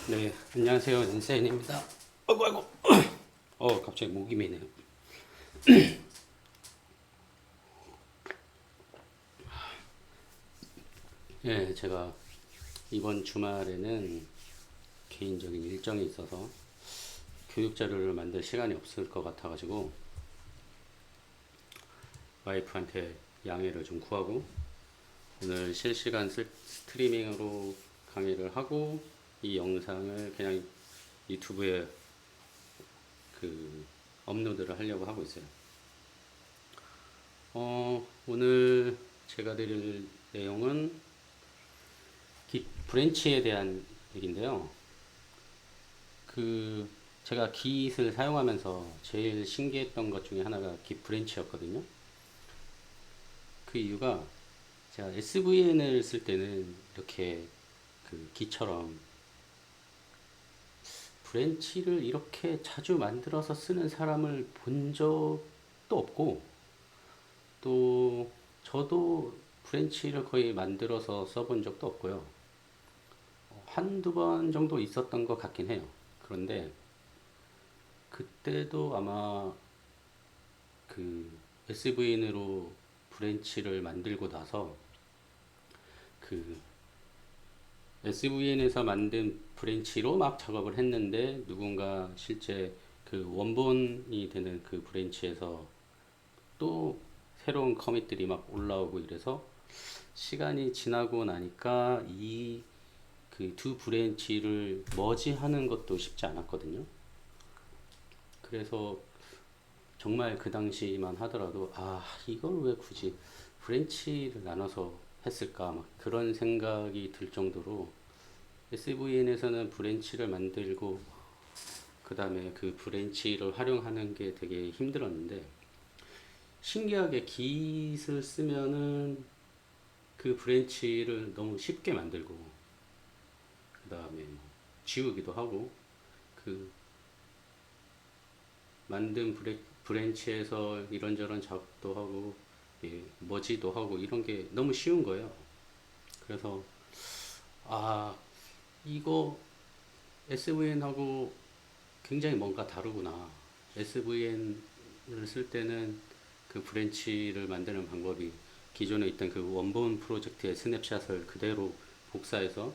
네, 안녕하세요. 인사인입니다. 아이고, 아이고. 갑자기 목이 메네요. 네, 제가 이번 주말에는 개인적인 일정이 있어서 교육 자료를 만들 시간이 없을 것 같아가지고 와이프한테 양해를 좀 구하고 오늘 실시간 스트리밍으로 강의를 하고 이 영상을 그냥 유튜브에 그 업로드를 하려고 하고 있어요. 오늘 제가 드릴 내용은 깃 브랜치에 대한 얘기인데요. 그 제가 깃을 사용하면서 제일 신기했던 것 중에 하나가 깃 브랜치였거든요. 그 이유가 제가 SVN을 쓸 때는 이렇게 그 깃처럼 브랜치를 이렇게 자주 만들어서 쓰는 사람을 본 적도 없고, 또 저도 브랜치를 거의 만들어서 써본 적도 없고요. 한두 번 정도 있었던 것 같긴 해요. 그런데 그때도 아마 그 SVN으로 브랜치를 만들고 나서 그 SVN에서 만든 브랜치로 막 작업을 했는데 누군가 실제 그 원본이 되는 그 브랜치에서 또 새로운 커밋들이 막 올라오고 이래서 시간이 지나고 나니까 이 그 두 브랜치를 머지하는 것도 쉽지 않았거든요. 그래서 정말 그 당시만 하더라도 이걸 왜 굳이 브랜치를 나눠서 했을까 막 그런 생각이 들 정도로 SVN에서는 브랜치를 만들고 그 다음에 그 브랜치를 활용하는 게 되게 힘들었는데, 신기하게 깃을 쓰면은 그 브랜치를 너무 쉽게 만들고 그 다음에 뭐 지우기도 하고 그 만든 브랜치에서 이런저런 작업도 하고 머지도 하고 이런 게 너무 쉬운 거예요. 그래서 아 이거 SVN하고 굉장히 뭔가 다르구나. SVN을 쓸 때는 그 브랜치를 만드는 방법이 기존에 있던 그 원본 프로젝트의 스냅샷을 그대로 복사해서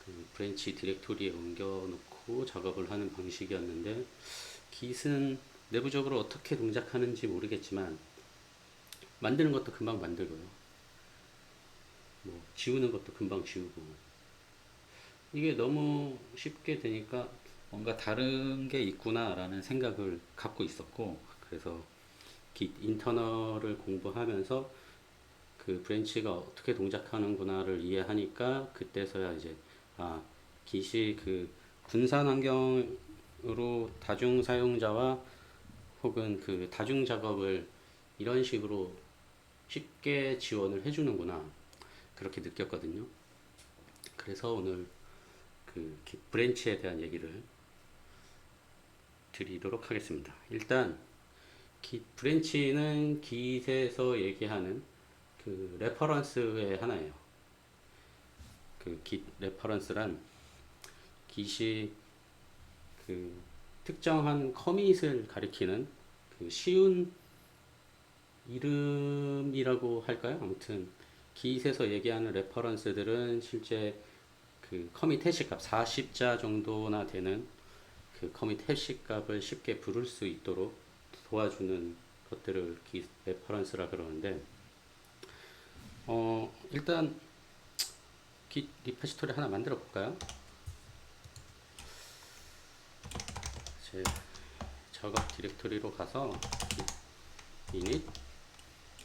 그 브랜치 디렉토리에 옮겨놓고 작업을 하는 방식이었는데, 깃은 내부적으로 어떻게 동작하는지 모르겠지만 만드는 것도 금방 만들고요. 뭐 지우는 것도 금방 지우고 이게 너무 쉽게 되니까 뭔가 다른 게 있구나라는 생각을 갖고 있었고, 그래서 깃 인터널을 공부하면서 그 브랜치가 어떻게 동작하는구나를 이해하니까 그때서야 이제 아 깃이 그 분산 환경으로 다중 사용자와 혹은 그 다중 작업을 이런 식으로 쉽게 지원을 해주는구나 그렇게 느꼈거든요. 그래서 오늘 그 브랜치에 대한 얘기를 드리도록 하겠습니다. 일단 브랜치는 깃에서 얘기하는 그 레퍼런스의 하나예요. 그 깃 레퍼런스란 깃이 그 특정한 커밋을 가리키는 그 쉬운 이름이라고 할까요? 아무튼 깃에서 얘기하는 레퍼런스들은 실제 그 커밋 해시 값 40자 정도나 되는 그 커밋 해시 값을 쉽게 부를 수 있도록 도와주는 것들을 깃 레퍼런스라 그러는데, 일단 깃 리포지토리 하나 만들어 볼까요? 제 작업 디렉토리로 가서 git init,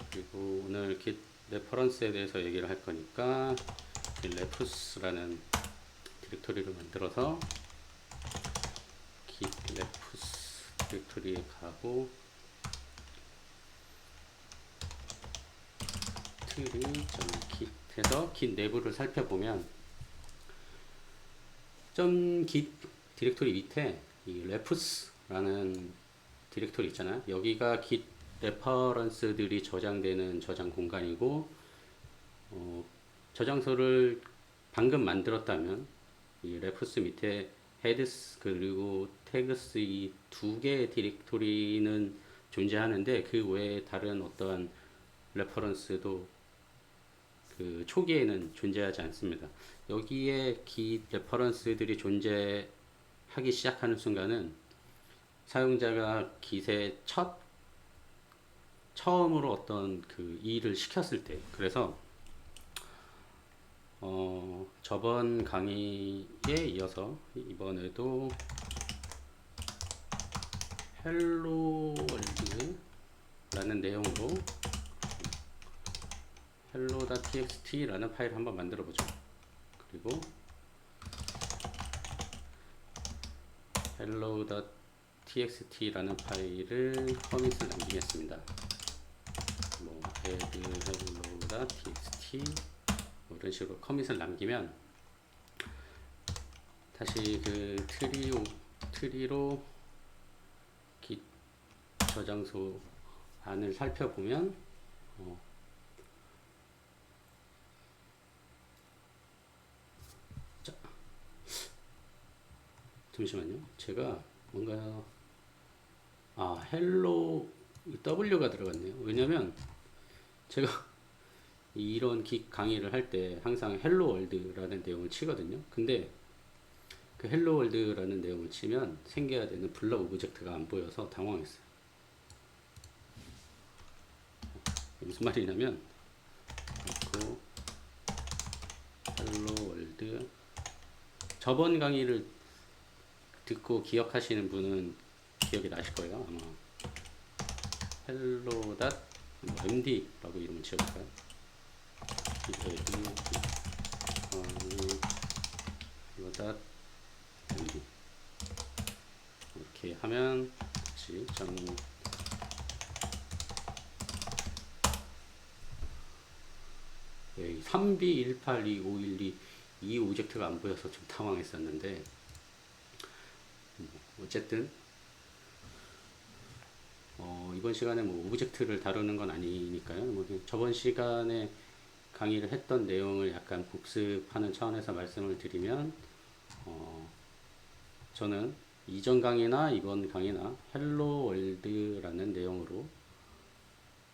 그리고 오늘 git 레퍼런스에 대해서 얘기를 할 거니까 git refus라는 디렉토리를 만들어서 git refus 디렉토리에 가고 tree.git 해서 git 내부를 살펴보면 .git 디렉토리 밑에 이 refus라는 디렉토리 있잖아요. 여기가 git 레퍼런스들이 저장되는 저장 공간이고, 저장소를 방금 만들었다면 이 refus 밑에 헤드스 그리고 태그스 이 두 개의 디렉토리는 존재하는데 그 외에 다른 어떠한 레퍼런스도 그 초기에는 존재하지 않습니다. 여기에 기 레퍼런스들이 존재하기 시작하는 순간은 사용자가 깃의 처음으로 어떤 그 일을 시켰을 때, 그래서 저번 강의에 이어서 이번에도 hello world라는 내용으로 hello.txt라는 파일을 한번 만들어 보죠. 그리고 hello.txt라는 파일을 커밋을 남기겠습니다. 뭐 add hello.txt 뭐 이런 식으로 커밋을 남기면 다시 그 트리로 git 저장소 안을 살펴보면 자, 잠시만요. 제가 뭔가 hello W가 들어갔네요. 왜냐면 제가 이런 강의를 할 때 항상 hello world라는 내용을 치거든요. 근데 그 hello world라는 내용을 치면 생겨야 되는 블럭 오브젝트가 안 보여서 당황했어요. 무슨 말이냐면 hello world 저번 강의를 듣고 기억하시는 분은 기억이 나실 거예요. 아마 hello.md라고 이름을 지어볼까요? hello.md 이렇게 하면 다시 3B1825122 이 오브젝트가 안 보여서 좀 당황했었는데 어쨌든 이번 시간에 뭐 오브젝트를 다루는 건 아니니까요. 뭐 저번 시간에 강의를 했던 내용을 약간 복습하는 차원에서 말씀을 드리면 저는 이전 강의나 이번 강의나 헬로 월드라는 내용으로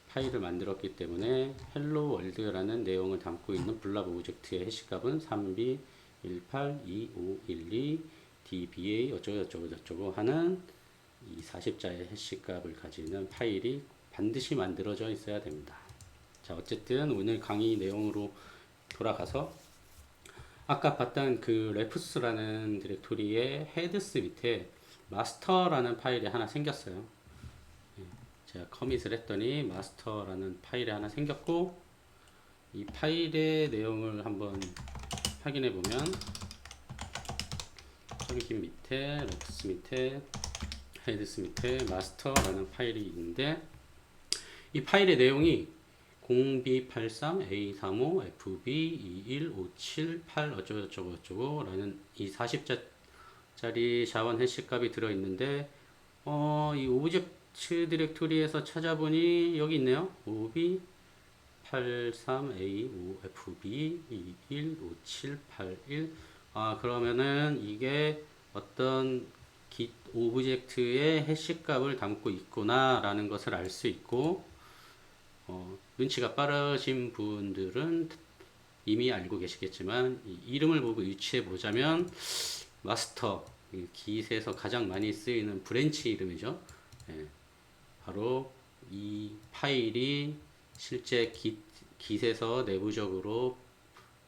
파일을 만들었기 때문에 헬로 월드라는 내용을 담고 있는 블랍 오브젝트의 해시값은 3B1825212 dba 어쩌고저쩌고 하는 이 40자의 해시값을 가지는 파일이 반드시 만들어져 있어야 됩니다. 자, 어쨌든 오늘 강의 내용으로 돌아가서 아까 봤던 그 레프스라는 디렉토리의 헤드스 밑에 마스터라는 파일이 하나 생겼어요. 제가 커밋을 했더니 마스터라는 파일이 하나 생겼고 이 파일의 내용을 한번 확인해 보면 점김 밑에 레프스 밑에 헤드스 밑에 마스터라는 파일이 있는데 이 파일의 내용이 0283A35FB21578 어쩌고저쩌고 라는 이 40자짜리 샤원 해시값이 들어있는데 이 오브젝트 디렉토리에서 찾아보니 여기 있네요. OB83A5FB21578 그러면은 이게 어떤 git 오브젝트의 해시값을 담고 있구나 라는 것을 알 수 있고 눈치가 빠르신 분들은 이미 알고 계시겠지만 이 이름을 보고 유추해 보자면 마스터 git에서 가장 많이 쓰이는 브랜치 이름이죠. 바로 이 파일이 실제 git에서 내부적으로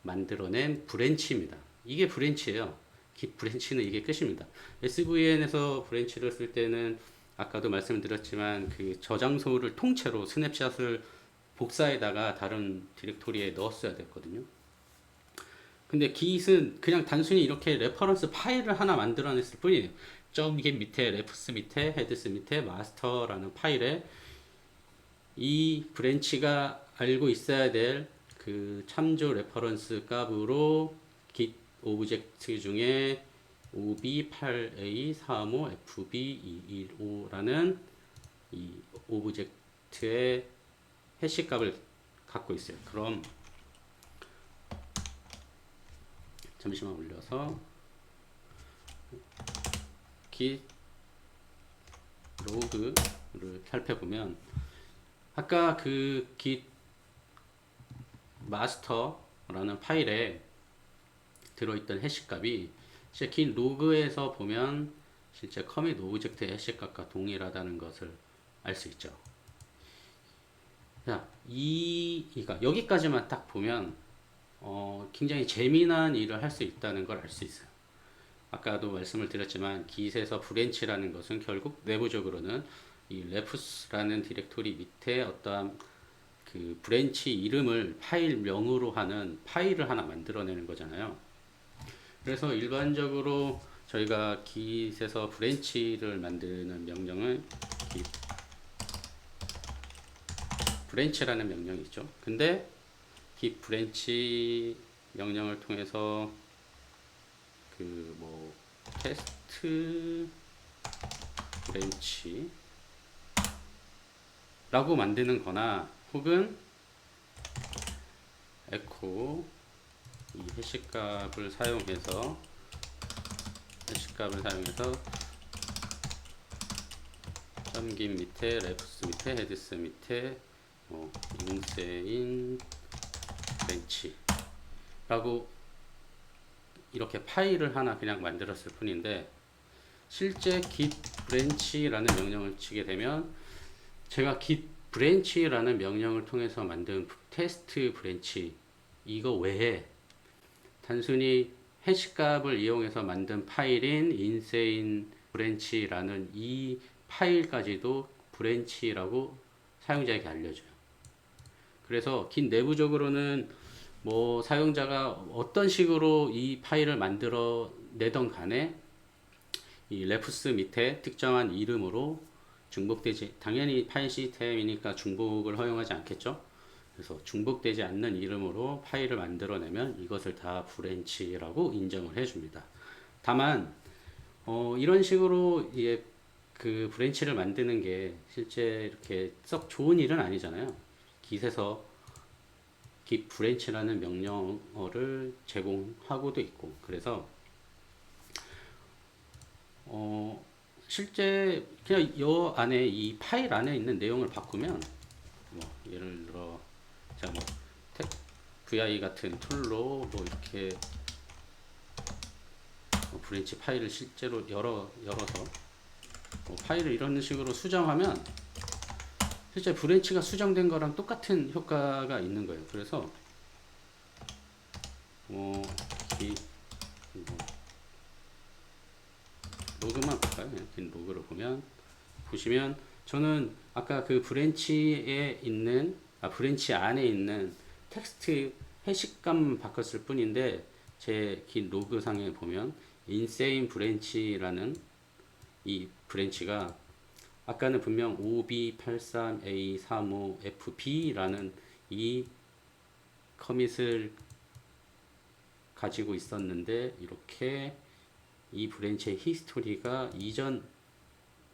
만들어낸 브랜치입니다. 이게 브랜치예요. git 브랜치는 이게 끝입니다. SVN에서 브랜치를 쓸 때는 아까도 말씀드렸지만 그 저장소를 통째로 스냅샷을 복사에다가 다른 디렉토리에 넣었어야 됐거든요. 근데 git은 그냥 단순히 이렇게 레퍼런스 파일을 하나 만들어냈을 뿐이에요. 저기 밑에 레프스 밑에 헤드스 밑에 마스터라는 파일에 이 브랜치가 알고 있어야 될 그 참조 레퍼런스 값으로 git 오브젝트 중에 OB8A35FB215라는 이 오브젝트의 해시값을 갖고 있어요. 그럼 잠시만 올려서 git 로그를 살펴보면 아까 그 git master라는 파일에 들어있던 해시값이 실제 git 로그에서 보면 실제 커밋 오브젝트 해시값과 동일하다는 것을 알 수 있죠. 자, 그러니까 여기까지만 딱 보면 굉장히 재미난 일을 할 수 있다는 걸 알 수 있어요. 아까도 말씀을 드렸지만 git에서 브랜치라는 것은 결국 내부적으로는 이 refs라는 디렉토리 밑에 어떠한 그 브랜치 이름을 파일명으로 하는 파일을 하나 만들어내는 거잖아요. 그래서 일반적으로 저희가 git에서 브랜치를 만드는 명령은 git 브랜치라는 명령이 있죠. 근데 git 브랜치 명령을 통해서 그 뭐 테스트 브랜치라고 만드는 거나 혹은 에코 이 해시값을 사용해서 썸김 밑에 refs 밑에 heads 밑에 인세인 브랜치라고 이렇게 파일을 하나 그냥 만들었을 뿐인데 실제 git branch라는 명령을 치게 되면 제가 git branch라는 명령을 통해서 만든 테스트 브랜치 이거 외에 단순히 해시값을 이용해서 만든 파일인 insane branch라는 이 파일까지도 브랜치라고 사용자에게 알려줘요. 그래서 git 내부적으로는 뭐 사용자가 어떤 식으로 이 파일을 만들어 내던 간에 이 refs 밑에 특정한 이름으로 중복되지 당연히 파일 시스템이니까 중복을 허용하지 않겠죠. 그래서 중복되지 않는 이름으로 파일을 만들어내면 이것을 다 브랜치라고 인정을 해줍니다. 다만 이런 식으로 이게 그 브랜치를 만드는 게 실제 이렇게 썩 좋은 일은 아니잖아요. git에서 git 브랜치라는 명령어를 제공하고도 있고 그래서 실제 그냥 이 안에 이 파일 안에 있는 내용을 바꾸면 뭐 예를 들어 제가 뭐 vi 같은 툴로 뭐 이렇게 브랜치 파일을 실제로 열어서 파일을 이런 식으로 수정하면 실제 브랜치가 수정된 거랑 똑같은 효과가 있는 거예요. 그래서 이 로그만 볼까요? 긴 로그를 보시면 저는 아까 그 브랜치에 있는 브랜치 안에 있는 텍스트 해시값만 바꿨을 뿐인데 제 긴 로그 상에 보면 insane branch라는 이 브랜치가 아까는 분명 ob83a35fb라는 이 커밋을 가지고 있었는데 이렇게 이 브랜치의 히스토리가 이전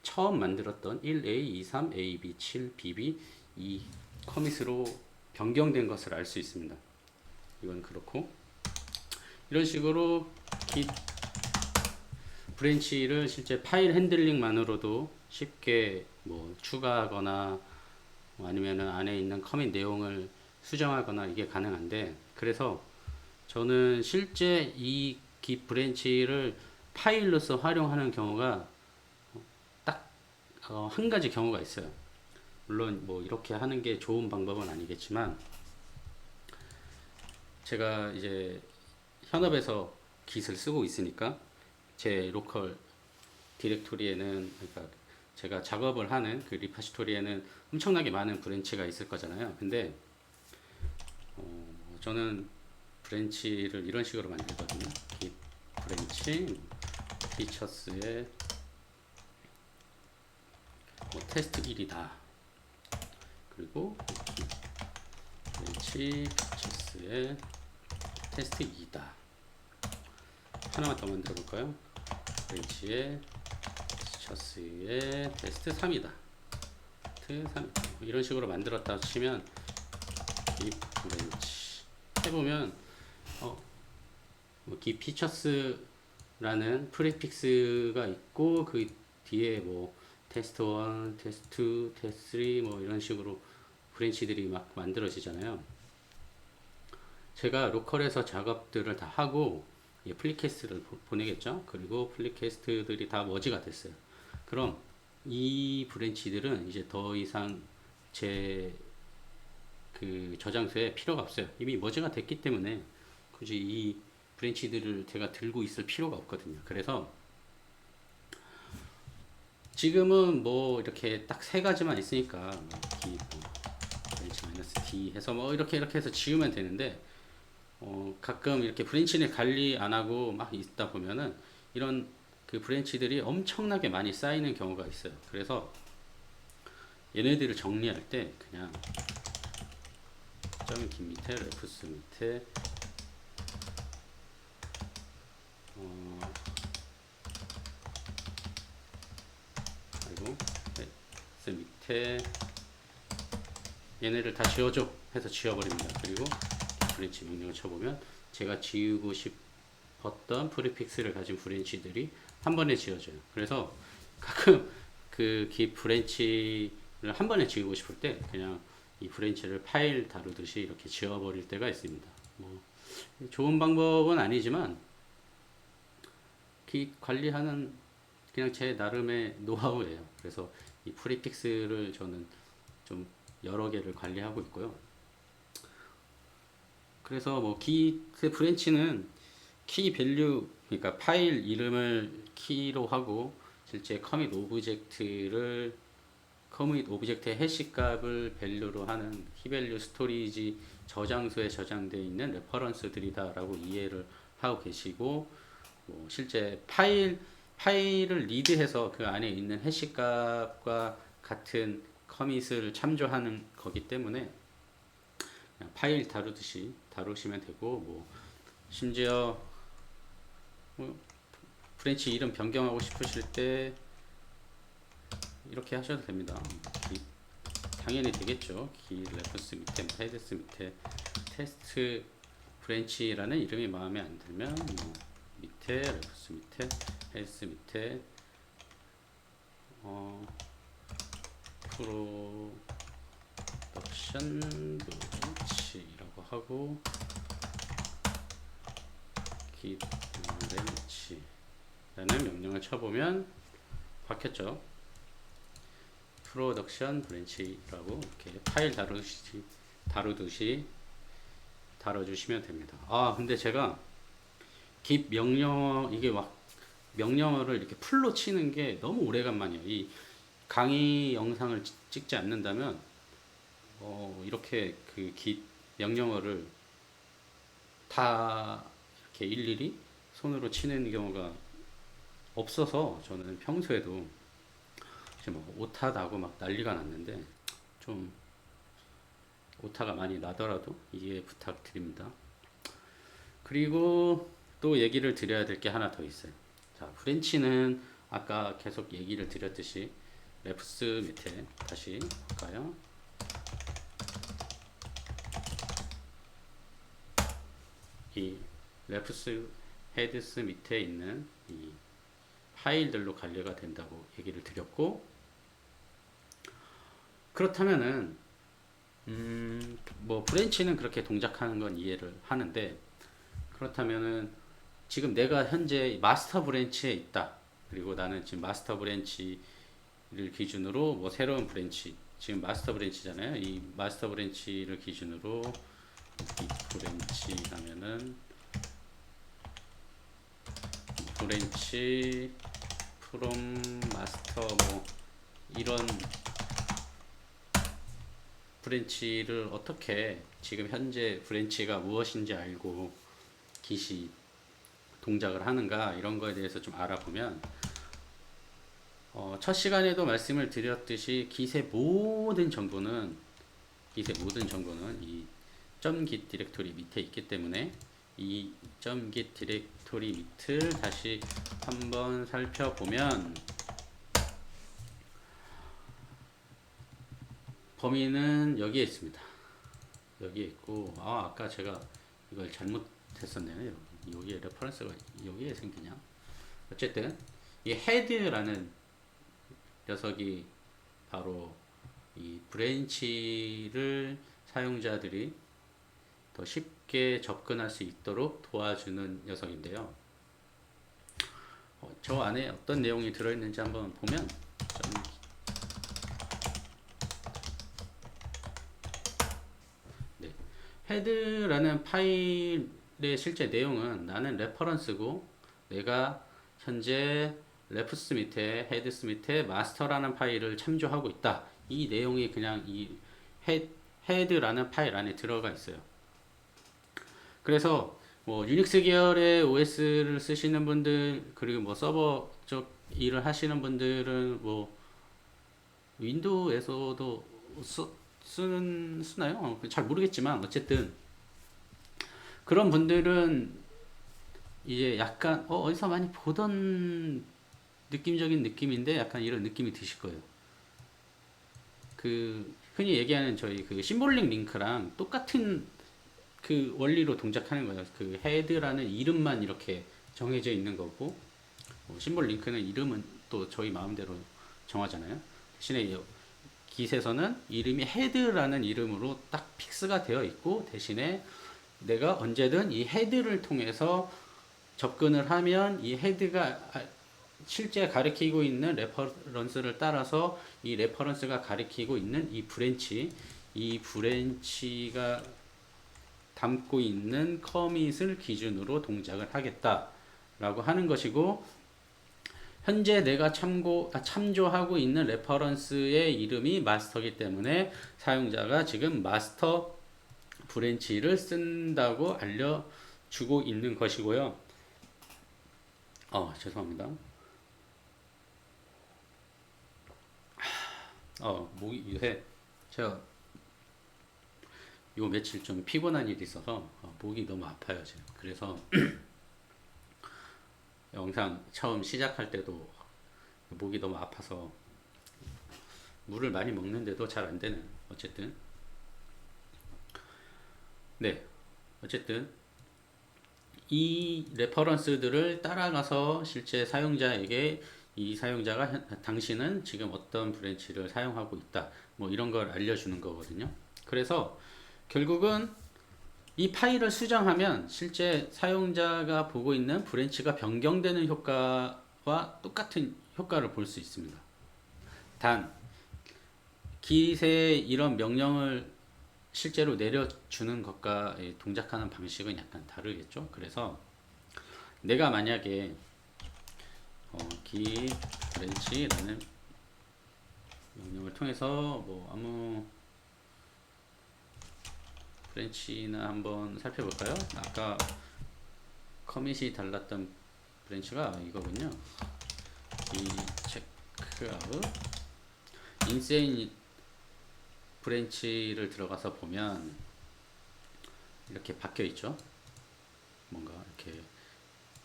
처음 만들었던 1a, 23, ab, 7, bb 이 커밋으로 변경된 것을 알 수 있습니다. 이건 그렇고 이런 식으로 git 브랜치를 실제 파일 핸들링만으로도 쉽게 뭐 추가하거나 아니면은 안에 있는 커밋 내용을 수정하거나 이게 가능한데 그래서 저는 실제 이 git 브랜치를 파일로서 활용하는 경우가 딱 한 가지 경우가 있어요. 물론 뭐 이렇게 하는 게 좋은 방법은 아니겠지만 제가 이제 현업에서 git을 쓰고 있으니까 제 로컬 디렉토리에는 그러니까 제가 작업을 하는 그 리파시토리에는 엄청나게 많은 브랜치가 있을 거잖아요. 근데 저는 브랜치를 이런 식으로 만들거든요. git 브랜치 features에 뭐 테스트 1이다. 그리고 브랜치 features에 테스트 2다. 하나만 더 만들어 볼까요? 브랜치에 features에 테스트 3이다. 이런 식으로 만들었다 치면 이 브랜치 해보면 뭐 git features 라는 프리픽스가 있고 그 뒤에 뭐 테스트 1, 테스트 2, 테스트 3 뭐 이런 식으로 브랜치들이 막 만들어지잖아요. 제가 로컬에서 작업들을 다 하고 플리캐스트를 보내겠죠. 그리고 플리캐스트들이 다 머지가 됐어요. 그럼 이 브랜치들은 이제 더 이상 제 그 저장소에 필요가 없어요. 이미 머지가 됐기 때문에 굳이 이 브랜치들을 제가 들고 있을 필요가 없거든요. 그래서 지금은 뭐 이렇게 딱 세 가지만 있으니까 뭐 D, 브랜치 마이너스 D 해서 뭐 이렇게 해서 지우면 되는데 가끔 이렇게 브랜치를 관리 안 하고 막 있다 보면은 이런 그 브랜치들이 엄청나게 많이 쌓이는 경우가 있어요. 그래서 얘네들을 정리할 때 그냥 점긴 밑에 레프스 밑에 그리고 레프스 밑에 얘네를 다 지워줘 해서 지워버립니다. 그리고 브랜치 명령을 쳐보면 제가 지우고 싶었던 프리픽스를 가진 브랜치들이 한 번에 지워져요. 그래서 가끔 그 기 브랜치를 한 번에 지우고 싶을 때 그냥 이 브랜치를 파일 다루듯이 이렇게 지워버릴 때가 있습니다. 뭐 좋은 방법은 아니지만 기 관리하는 그냥 제 나름의 노하우예요. 그래서 이 프리픽스를 저는 좀 여러 개를 관리하고 있고요. 그래서 뭐 브랜치는 키 밸류 그러니까 파일 이름을 키로 하고 실제 커밋 오브젝트의 해시 값을 밸류로 하는 키밸류 스토리지 저장소에 저장되어 있는 레퍼런스들이다라고 이해를 하고 계시고 뭐 실제 파일을 리드해서 그 안에 있는 해시 값과 같은 커밋을 참조하는 거기 때문에 그냥 파일 다루듯이 다루시면 되고 뭐 심지어 뭐 브랜치 이름 변경하고 싶으실 때 이렇게 하셔도 됩니다. 당연히 되겠죠. 기 레퍼런스 밑에 헤드스 밑에 테스트 브랜치라는 이름이 마음에 안 들면 뭐 밑에 레퍼런스 밑에 헤드스 밑에 프로덕션 브랜치라고 하고 기 브랜치라는 명령을 쳐보면 바뀌었죠. 프로덕션 브랜치라고 이렇게 파일 다루듯이 다뤄주시면 됩니다. 아 근데 제가 git 명령 이게 막 명령어를 이렇게 풀로 치는 게 너무 오래간만이에요. 이 강의 영상을 찍지 않는다면 이렇게 그 git 명령어를 다 이렇게 일일이 손으로 치는 경우가 없어서 저는 평소에도 뭐 오타 나고 막 난리가 났는데 좀 오타가 많이 나더라도 이해 부탁드립니다. 그리고 또 얘기를 드려야 될 게 하나 더 있어요. 자, 브랜치는 아까 계속 얘기를 드렸듯이 레프스 밑에 다시 볼까요? 이 레프스 헤드스 밑에 있는 이 파일들로 관리가 된다고 얘기를 드렸고 그렇다면은 뭐 브랜치는 그렇게 동작하는 건 이해를 하는데 그렇다면은 지금 내가 현재 마스터 브랜치에 있다. 그리고 나는 지금 마스터 브랜치를 기준으로 뭐 새로운 브랜치 지금 마스터 브랜치잖아요. 이 마스터 브랜치를 기준으로 이 브랜치 하면은 브랜치 from 마스터 뭐 이런 브랜치를 어떻게 지금 현재 브랜치가 무엇인지 알고 git이 동작을 하는가 이런 거에 대해서 좀 알아보면 첫 시간에도 말씀을 드렸듯이 git의 모든 정보는 이 .git 디렉토리 밑에 있기 때문에 이 .git 디렉토리 밑을 다시 한번 살펴보면 범위는 여기에 있습니다. 여기에 있고 아까 제가 이걸 잘못했었네요. 여기에 레퍼런스가 여기에 생기냐? 어쨌든 이 헤드라는 녀석이 바로 이 브랜치를 사용자들이 더 쉽게 접근할 수 있도록 도와주는 녀석인데요. 저 안에 어떤 내용이 들어있는지 한번 보면 네. 헤드라는 파일의 실제 내용은 나는 레퍼런스고 내가 현재 레프스 밑에 헤드스 밑에 마스터라는 파일을 참조하고 있다. 이 내용이 그냥 이 헤드라는 파일 안에 들어가 있어요. 그래서 뭐 유닉스 계열의 OS를 쓰시는 분들 그리고 뭐 서버 쪽 일을 하시는 분들은 뭐 윈도우에서도 쓰나요? 잘 모르겠지만 어쨌든 그런 분들은 이제 약간 어디서 많이 보던 느낌적인 느낌인데 약간 이런 느낌이 드실 거예요. 그 흔히 얘기하는 저희 그 심볼릭 링크랑 똑같은 그 원리로 동작하는 거예요. 그 헤드라는 이름만 이렇게 정해져 있는 거고 심볼 링크는 이름은 또 저희 마음대로 정하잖아요. 대신에 깃에서는 이름이 헤드라는 이름으로 딱 픽스가 되어 있고 대신에 내가 언제든 이 헤드를 통해서 접근을 하면 이 헤드가 실제 가리키고 있는 레퍼런스를 따라서 이 레퍼런스가 가리키고 있는 이 브랜치가 담고 있는 커밋을 기준으로 동작을 하겠다라고 하는 것이고 현재 내가 참조하고 있는 레퍼런스의 이름이 마스터이기 때문에 사용자가 지금 마스터 브랜치를 쓴다고 알려주고 있는 것이고요. 죄송합니다. 목이 요새 제가 요 며칠 좀 피곤한 일이 있어서 목이 너무 아파요 지금. 그래서 영상 처음 시작할 때도 목이 너무 아파서 물을 많이 먹는데도 잘 안 되는. 어쨌든 이 레퍼런스들을 따라가서 실제 사용자에게 이 사용자가 당신은 지금 어떤 브랜치를 사용하고 있다 뭐 이런 걸 알려주는 거거든요. 그래서 결국은 이 파일을 수정하면 실제 사용자가 보고 있는 브랜치가 변경되는 효과와 똑같은 효과를 볼 수 있습니다. 단 깃에 이런 명령을 실제로 내려주는 것과 동작하는 방식은 약간 다르겠죠. 그래서 내가 만약에 git branch라는 명령을 통해서 뭐 아무 브랜치나 한번 살펴볼까요? 아까 커밋이 달랐던 브랜치가 이거군요. 이 체크아웃 인세인 브랜치를 들어가서 보면 이렇게 바뀌어 있죠. 뭔가 이렇게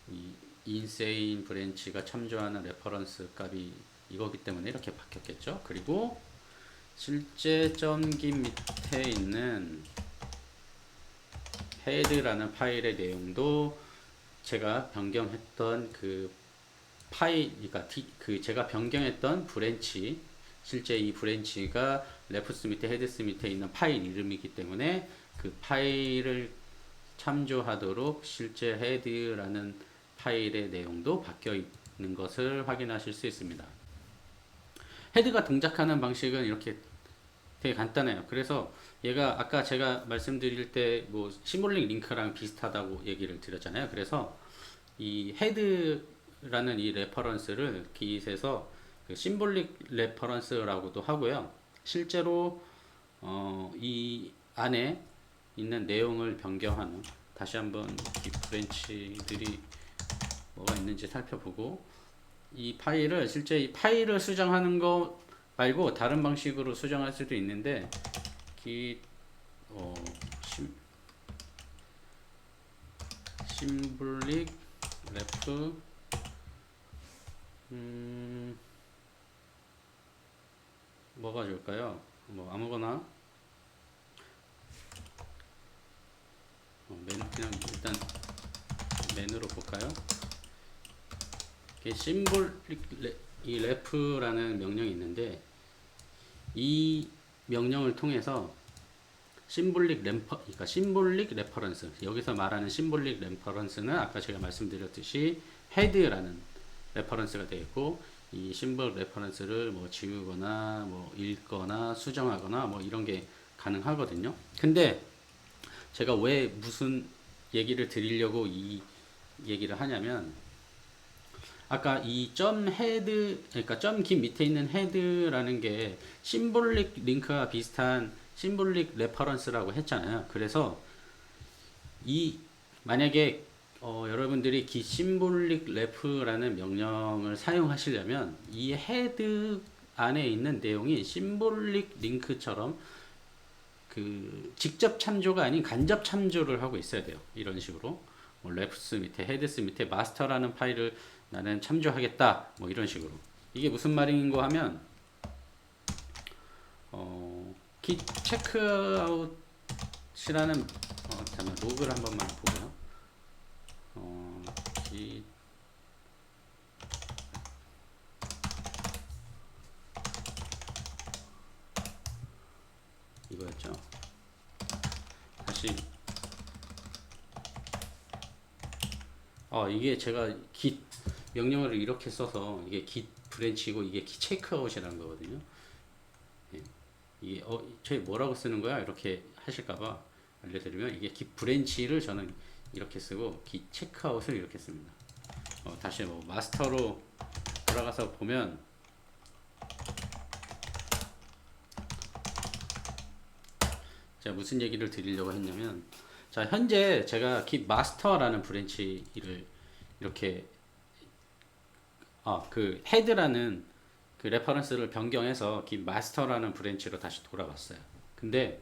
이 인세인 브랜치가 참조하는 레퍼런스 값이 이거기 때문에 이렇게 바뀌었겠죠. 그리고 실제 점깃 밑에 있는 헤드라는 파일의 내용도 제가 변경했던 그 파일, 그러니까 제가 변경했던 브랜치, 실제 이 브랜치가 레프스 밑에 헤드스 밑에 있는 파일 이름이기 때문에 그 파일을 참조하도록 실제 헤드라는 파일의 내용도 바뀌어 있는 것을 확인하실 수 있습니다. 헤드가 동작하는 방식은 이렇게 되게 간단해요. 그래서 얘가 아까 제가 말씀드릴 때 뭐 시몰링 링크랑 비슷하다고 얘기를 드렸잖아요. 그래서 이 헤드라는 이 레퍼런스를 깃에서 그 심볼릭 레퍼런스라고도 하고요. 실제로 이 안에 있는 내용을 변경하는 다시 한번 이 브랜치들이 뭐가 있는지 살펴보고 이 파일을 실제 이 파일을 수정하는 거 말고 다른 방식으로 수정할 수도 있는데 git 심블릭 레프 뭐가 좋을까요? 뭐 아무거나 그냥 일단 맨으로 볼까요? 심볼릭 이 ref라는 명령이 있는데 이 명령을 통해서 그러니까 심볼릭 레퍼런스, 여기서 말하는 심볼릭 레퍼런스는 아까 제가 말씀드렸듯이 헤드라는 레퍼런스가 되어 있고, 이 심볼 레퍼런스를 뭐 지우거나 뭐 읽거나 수정하거나 뭐 이런 게 가능하거든요. 근데 제가 왜 무슨 얘기를 드리려고 이 얘기를 하냐면, 아까 이 점 헤드, 그러니까 점 긴 밑에 있는 헤드라는 게 심볼릭 링크와 비슷한 심볼릭 레퍼런스라고 했잖아요. 그래서 이 만약에 여러분들이 기 심볼릭 레프라는 명령을 사용하시려면 이 헤드 안에 있는 내용이 심볼릭 링크처럼 그 직접 참조가 아닌 간접 참조를 하고 있어야 돼요. 이런 식으로 뭐 레프스 밑에 헤드스 밑에 마스터라는 파일을 나는 참조하겠다, 뭐 이런 식으로. 이게 무슨 말인고 하면 git checkout이라는 잠깐 로그를 한 번만 보고요. git 이거였죠. 다시 이게 제가 git 명령어를 이렇게 써서 이게 git 브랜치고 이게 git checkout이라는 거거든요. 예. 이게 저희 뭐라고 쓰는 거야? 이렇게 하실까봐 알려드리면, 이게 git 브랜치를 저는 이렇게 쓰고 git checkout을 이렇게 씁니다. 다시 뭐 마스터로 돌아가서 보면 제가 무슨 얘기를 드리려고 했냐면, 자, 현재 제가 git master라는 브랜치를 이렇게 그 헤드라는 그 레퍼런스를 변경해서 git master라는 브랜치로 다시 돌아갔어요. 근데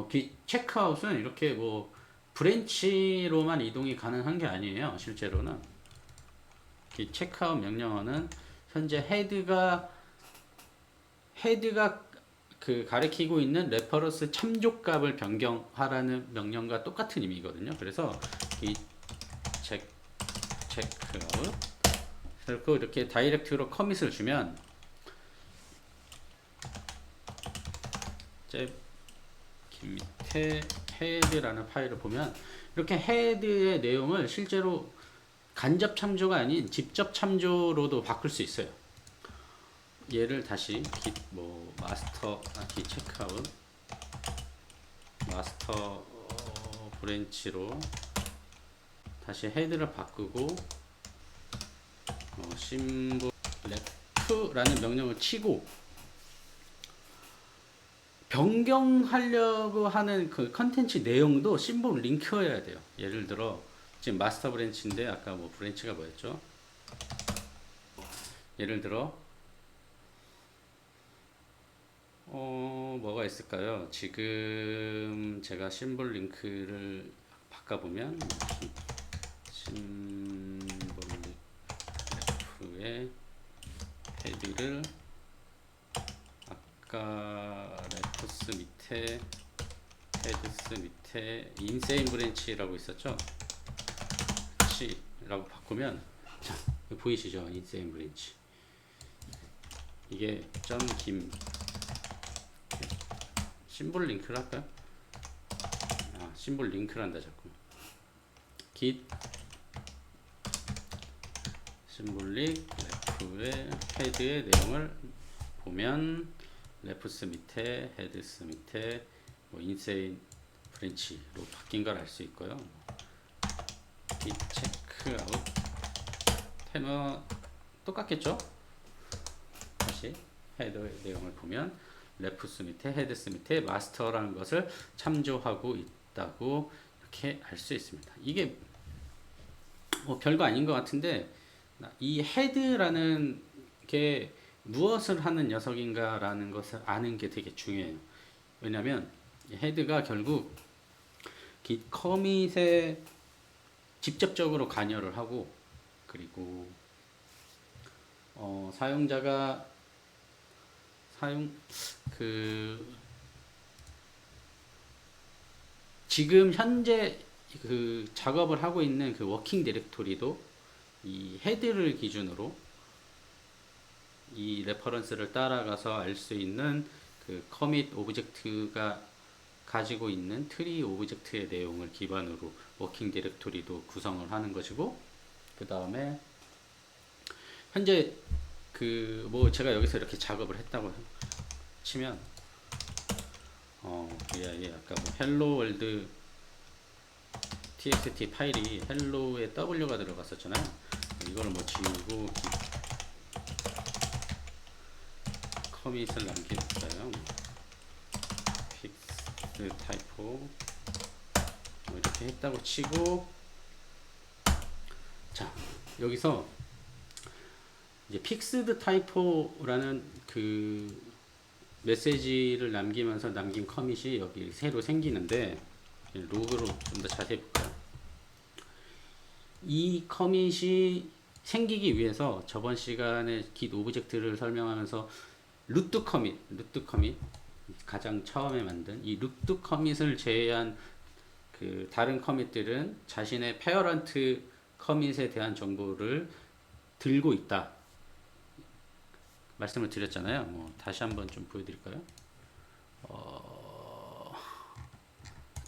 git checkout은 이렇게 뭐 브랜치로만 이동이 가능한 게 아니에요. 실제로는 git checkout 명령어는 현재 헤드가 그 가리키고 있는 레퍼런스 참조값을 변경하라는 명령과 똑같은 의미거든요. 그래서 git checkout 그리고 이렇게 다이렉트로 커밋을 주면 제 밑에 헤드라는 파일을 보면 이렇게 헤드의 내용을 실제로 간접 참조가 아닌 직접 참조로도 바꿀 수 있어요. 얘를 다시 git 뭐 마스터 git checkout 마스터 브랜치로 다시 헤드를 바꾸고 심볼 레프라는 명령을 치고 변경하려고 하는 그 컨텐츠 내용도 심볼 링크여야 돼요. 예를 들어 지금 마스터 브랜치인데 아까 뭐 브랜치가 뭐였죠? 예를 들어 뭐가 있을까요? 지금 제가 심볼 링크를 바꿔보면 심볼 링크의 헤드를 아까 레프스 밑에 헤드스 밑에 인세인 브랜치라고 있었죠? 라고 바꾸면 자, 보이시죠? 인세인 브랜치 이게 점 김 심볼 링크를 할까요? 심볼 링크를 한다 자꾸. git 심볼릭 레프의 헤드의 내용을 보면 레프스 밑에 헤드스 밑에 뭐 인세인 브랜치로 바뀐 걸 알 수 있고요. git checkout 테너 똑같겠죠? 다시 헤더의 내용을 보면 레프스 밑에 헤드스 밑에 마스터라는 것을 참조하고 있다고 이렇게 알 수 있습니다. 이게 뭐 별거 아닌 것 같은데 이 헤드라는 게 무엇을 하는 녀석인가 라는 것을 아는 게 되게 중요해요. 왜냐면 헤드가 결국 git 커밋에 직접적으로 관여를 하고, 그리고 사용자가 지금 현재 그 작업을 하고 있는 그 워킹 디렉토리도 이 헤드를 기준으로 이 레퍼런스를 따라가서 알 수 있는 그 커밋 오브젝트가 가지고 있는 트리 오브젝트의 내용을 기반으로 워킹 디렉토리도 구성을 하는 것이고, 그 다음에 현재 그 뭐 제가 여기서 이렇게 작업을 했다고 치면 예, 아까 뭐 헬로 월드 txt 파일이 헬로에 w가 들어갔었잖아요. 이거를 뭐 지우고 커밋을 남겨볼까요? 픽스 타이포 뭐 이렇게 했다고 치고, 자 여기서 이제 픽스드 타이포라는 그 메시지를 남기면서 남긴 커밋이 여기 새로 생기는데, 로그로 좀 더 자세히 볼까요? 이 커밋이 생기기 위해서 저번 시간에 git 오브젝트를 설명하면서 루트 커밋 가장 처음에 만든 이 루트 커밋을 제외한 그 다른 커밋들은 자신의 페어런트 커밋에 대한 정보를 들고 있다 말씀을 드렸잖아요. 뭐 다시 한번 좀 보여드릴까요?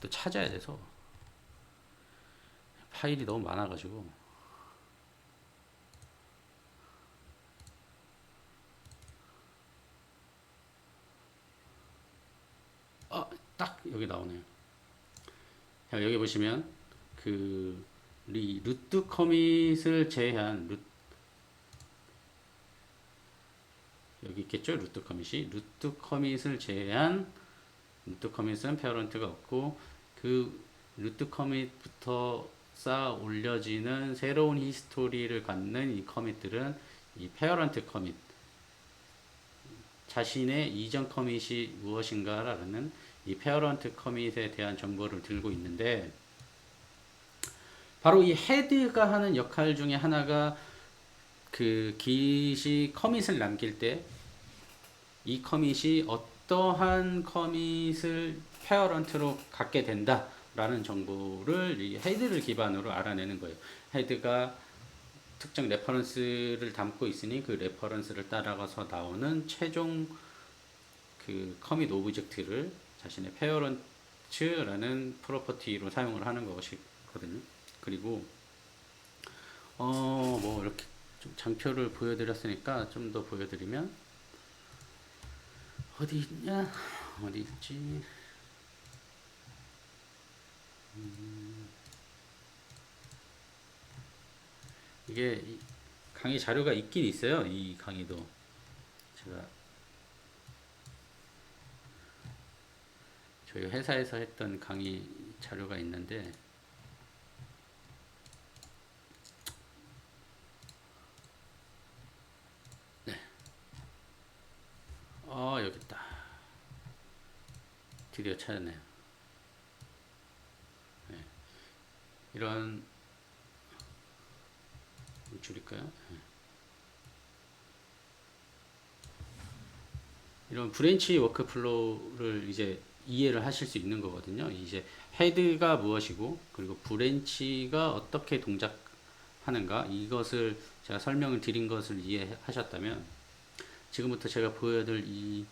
또 찾아야 돼서 파일이 너무 많아가지고 딱 여기 나오네요. 자, 여기 보시면 그 루트 커밋을 제외한 여기 있겠죠? 루트 커밋이 루트 커밋을 제외한 루트 커밋은 페어런트가 없고, 그 루트 커밋부터 쌓아 올려지는 새로운 히스토리를 갖는 이 커밋들은 이 페어런트 커밋, 자신의 이전 커밋이 무엇인가라는 이 페어런트 커밋에 대한 정보를 들고 있는데, 바로 이 헤드가 하는 역할 중에 하나가 그 git이 커밋을 남길 때 이 커밋이 어떠한 커밋을 페어런트로 갖게 된다라는 정보를 이 헤드를 기반으로 알아내는 거예요. 헤드가 특정 레퍼런스를 담고 있으니 그 레퍼런스를 따라가서 나오는 최종 그 커밋 오브젝트를 자신의 페어런트라는 프로퍼티로 사용을 하는 것이거든요. 그리고 뭐 이렇게 좀 장표를 보여드렸으니까 좀 더 보여드리면, 어디 있냐? 어디 있지? 이게 강의 자료가 있긴 있어요. 이 강의도 제가 저희 회사에서 했던 강의 자료가 있는데, 네. 여기 있다. 드디어 찾았네요. 네. 이런 줄일까요? 네. 이런 브랜치 워크플로우를 이제 이해를 하실 수 있는 거거든요. 이제 헤드가 무엇이고, 그리고 브랜치가 어떻게 동작하는가, 이것을 제가 설명을 드린 것을 이해하셨다면, 지금부터 제가 보여드릴 이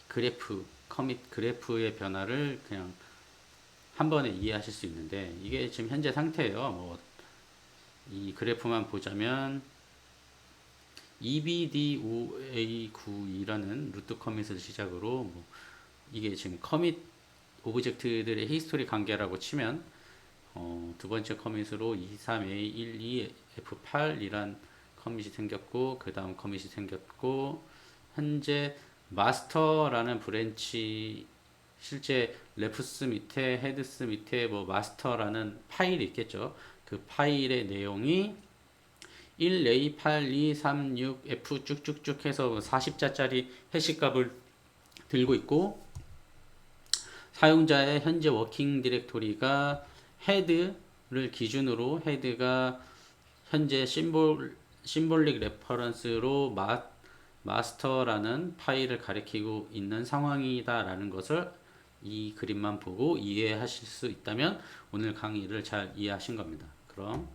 그래프, 커밋 그래프의 변화를 그냥 한 번에 이해하실 수 있는데, 이게 지금 현재 상태예요. 뭐 이 그래프만 보자면 EBDOA92라는 루트 커밋을 시작으로 뭐 이게 지금 커밋 오브젝트들의 히스토리 관계라고 치면 두 번째 커밋으로 23A12F8이란 커밋이 생겼고, 그 다음 커밋이 생겼고, 현재 마스터라는 브랜치, 실제 레프스 밑에 헤드스 밑에 뭐 마스터라는 파일이 있겠죠. 그 파일의 내용이 1A8236F 쭉쭉쭉 해서 40자짜리 해시값을 들고 있고, 사용자의 현재 워킹 디렉토리가 헤드를 기준으로 헤드가 현재 심볼릭 레퍼런스로 마스터라는 파일을 가리키고 있는 상황이다라는 것을 이 그림만 보고 이해하실 수 있다면 오늘 강의를 잘 이해하신 겁니다. 그럼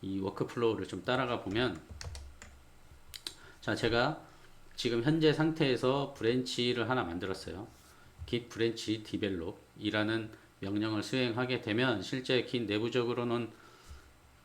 이 워크플로우를 좀 따라가 보면, 자, 제가 지금 현재 상태에서 브랜치를 하나 만들었어요. git branch develop 이라는 명령을 수행하게 되면 실제 git 내부적으로는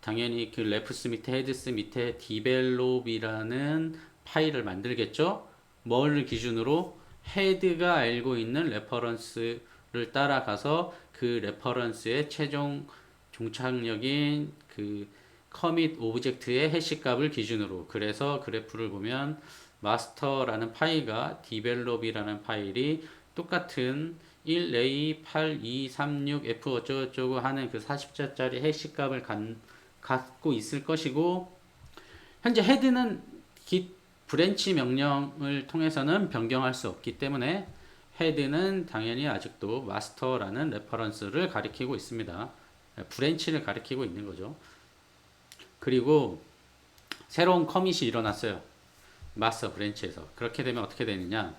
당연히 그 refs 밑에 heads 밑에 develop이라는 파일을 만들겠죠. 뭘 기준으로 헤드가 알고 있는 레퍼런스를 따라가서 그 레퍼런스의 최종 종착역인 그 commit 오브젝트의 해시 값을 기준으로, 그래서 그래프를 보면 master라는 파일과 develop이라는 파일이 똑같은 1A8236F 어쩌고저쩌고 하는 그 40자짜리 해시 값을 갖고 있을 것이고, 현재 헤드는 git 브랜치 명령을 통해서는 변경할 수 없기 때문에 헤드는 당연히 아직도 마스터라는 레퍼런스를 가리키고 있습니다. 브랜치를 가리키고 있는 거죠. 그리고 새로운 커밋이 일어났어요. 마스터 브랜치에서. 그렇게 되면 어떻게 되느냐?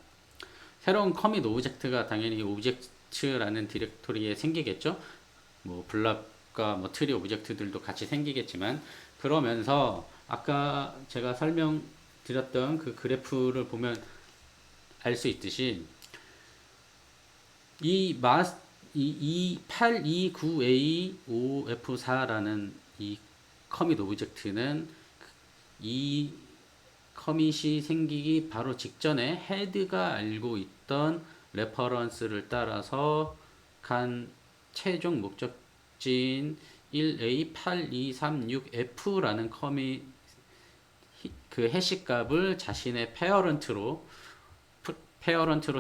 새로운 커밋 오브젝트가 당연히 오브젝트라는 디렉토리에 생기겠죠. 뭐 블락과 뭐 트리 오브젝트들도 같이 생기겠지만, 그러면서 아까 제가 설명드렸던 그 그래프를 보면 알 수 있듯이 이 829A5F4라는 이 커밋 오브젝트는 이 커밋이 생기기 바로 직전에 헤드가 알고 있던 레퍼런스를 따라서 간 최종 목적지인 1A8236F라는 커밋 그 해시 값을 자신의 페어런트로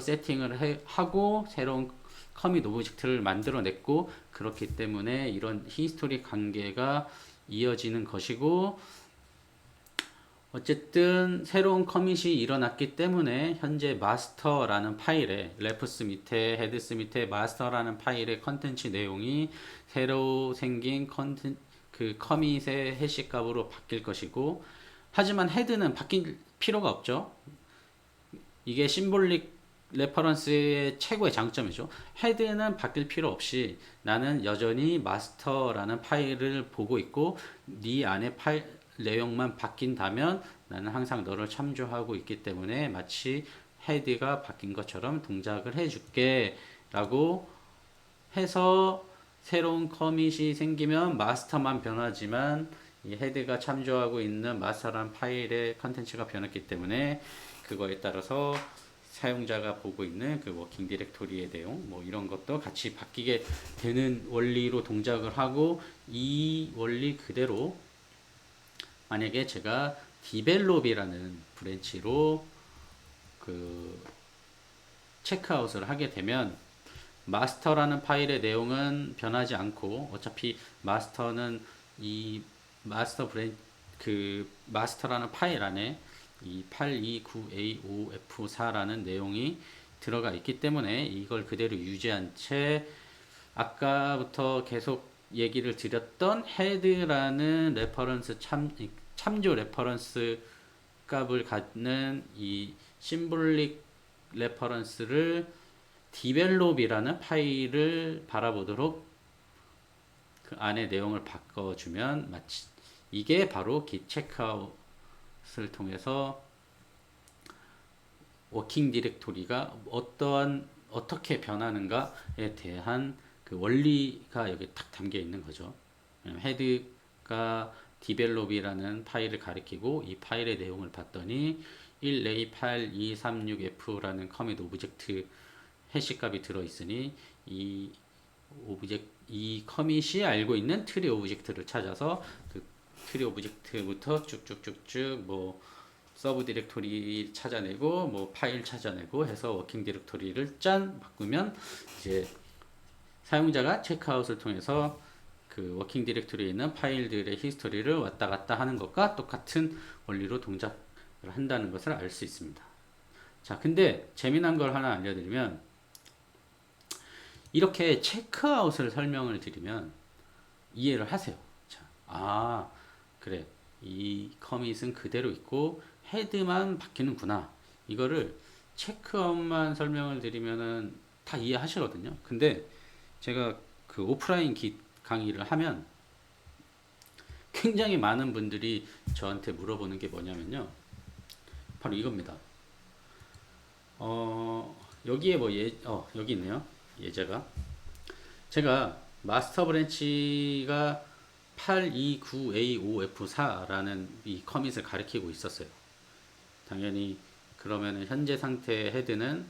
세팅을 하고 새로운 커밋 오브젝트를 만들어냈고, 그렇기 때문에 이런 히스토리 관계가 이어지는 것이고, 어쨌든 새로운 커밋이 일어났기 때문에 현재 마스터라는 파일에 레프스 밑에 헤드스 밑에 마스터라는 파일의 컨텐츠 내용이 새로 생긴 그 커밋의 해시 값으로 바뀔 것이고, 하지만 헤드는 바뀔 필요가 없죠. 이게 심볼릭 레퍼런스의 최고의 장점이죠. 헤드는 바뀔 필요 없이 나는 여전히 마스터라는 파일을 보고 있고, 네 안에 파일 내용만 바뀐다면 나는 항상 너를 참조하고 있기 때문에 마치 헤드가 바뀐 것처럼 동작을 해줄게 라고 해서, 새로운 커밋이 생기면 마스터만 변하지만 이 헤드가 참조하고 있는 마스터란 파일의 컨텐츠가 변했기 때문에 그거에 따라서 사용자가 보고 있는 그 워킹 디렉토리의 내용 뭐 이런 것도 같이 바뀌게 되는 원리로 동작을 하고, 이 원리 그대로 만약에 제가 디벨롭이라는 브랜치로 그 체크아웃을 하게 되면 마스터라는 파일의 내용은 변하지 않고, 어차피 마스터는 이 마스터 그 마스터라는 파일 안에 이 829A5F4라는 내용이 들어가 있기 때문에 이걸 그대로 유지한 채 아까부터 계속 얘기를 드렸던 헤드라는 레퍼런스 참조 레퍼런스 값을 갖는 이 심볼릭 레퍼런스를 디벨롭이라는 파일을 바라보도록 그 안에 내용을 바꿔주면 마치 이게 바로 git 체크아웃을 통해서 워킹 디렉토리가 어떻게 변하는가에 대한 그 원리가 여기 딱 담겨 있는 거죠. 헤드가 디벨롭이라는 파일을 가리키고 이 파일의 내용을 봤더니 1A8236F라는 커밋 오브젝트 해시 값이 들어있으니 이 커밋이 알고 있는 트리 오브젝트를 찾아서 그 트리 오브젝트부터 쭉쭉쭉쭉 뭐 서브 디렉토리 찾아내고 뭐 파일 찾아내고 해서 워킹 디렉토리를 짠 바꾸면 이제 사용자가 체크아웃을 통해서 그 워킹 디렉토리에 있는 파일들의 히스토리를 왔다 갔다 하는 것과 똑같은 원리로 동작을 한다는 것을 알 수 있습니다. 자, 근데 재미난 걸 하나 알려드리면, 이렇게 체크아웃을 설명을 드리면 이해를 하세요. 자, 그래, 이 커밋은 그대로 있고 헤드만 바뀌는구나. 이거를 체크아웃만 설명을 드리면은 다 이해하시거든요. 근데 제가 그 오프라인 깃 강의를 하면 굉장히 많은 분들이 저한테 물어보는 게 뭐냐면요. 바로 이겁니다. 여기에 여기 있네요. 예제가. 제가 마스터 브랜치가 829A5F4라는 이 커밋을 가리키고 있었어요. 당연히 그러면 현재 상태의 헤드는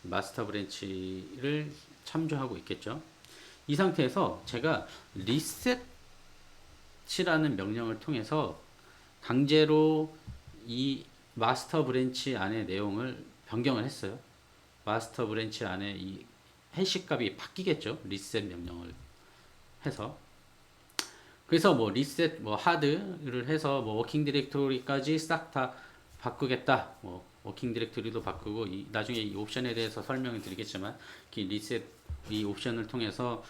마스터 브랜치를 참조하고 있겠죠. 이 상태에서 제가 리셋이라는 명령을 통해서 강제로 이 마스터 브랜치 안의 내용을 변경을 했어요. 마스터 브랜치 안에 이 해시 값이 바뀌겠죠. 리셋 명령을 해서. 그래서 뭐 리셋 뭐 하드를 해서 뭐 워킹 디렉토리까지 싹 다 바꾸겠다. 뭐 워킹 디렉토리도 바꾸고 나중에 이 옵션에 대해서 설명을 드리겠지만 리셋 이 옵션을 통해서